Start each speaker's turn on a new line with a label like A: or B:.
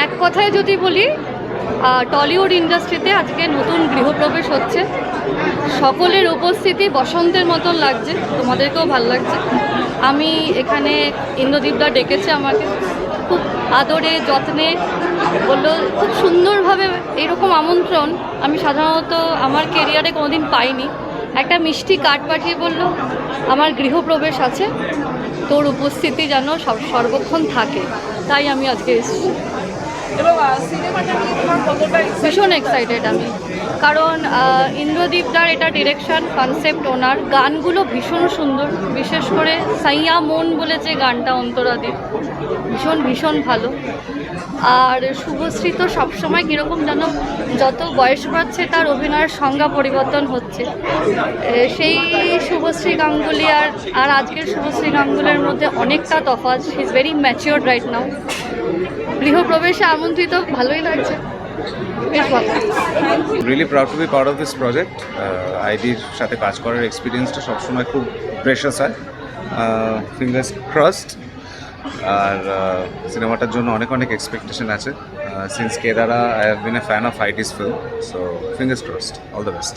A: এক কথায় যদি বলি, টলিউড ইন্ডাস্ট্রিতে আজকে নতুন গৃহপ্রবেশ হচ্ছে। সকলের উপস্থিতি বসন্তের মতন লাগছে, তোমাদেরকেও ভালো লাগছে। আমি এখানে ইন্দ্রদীপদা ডেকেছে আমাকে, খুব আদরে যত্নে বললো, খুব সুন্দরভাবে। এরকম আমন্ত্রণ আমি সাধারণত আমার কেরিয়ারে কোনোদিন পাইনি। একটা মিষ্টি কার্ড পাঠিয়ে বললো, আমার গৃহপ্রবেশ আছে, তোর উপস্থিতি যেন সর্বক্ষণ থাকে। তাই আমি আজকে এসেছি। ভীষণ এক্সাইটেড আমি, কারণ ইন্দ্রদীপদার এটা ডিরেকশন কনসেপ্ট, ওনার গানগুলো ভীষণ সুন্দর। বিশেষ করে সাইয়া মন বলে যে গানটা অন্তরাদির, ভীষণ ভীষণ ভালো। আর শুভশ্রী তো সবসময় কীরকম যেন যত বয়স বাড়ছে তার অভিনয়ের সংজ্ঞা পরিবর্তন হচ্ছে। সেই শুভশ্রী গাঙ্গুলি আর আজকের শুভশ্রী গাঙ্গুলির মধ্যে অনেকটা তফাৎ। She is very mature right now. গৃহপ্রবেশে আমন্ত্রিত, ভালোই লাগছে, বেশ ভালো।
B: Really proud to be part of this project. আইডির সাথে কাজ করার এক্সপিরিয়েন্সটা সবসময় খুব প্রেশাস হয়। Fingers crossed. আর সিনেমাটার জন্য অনেক অনেক এক্সপেকটেশন আছে। Since Kedara I have been a fan of ID's film, so fingers crossed, all the best.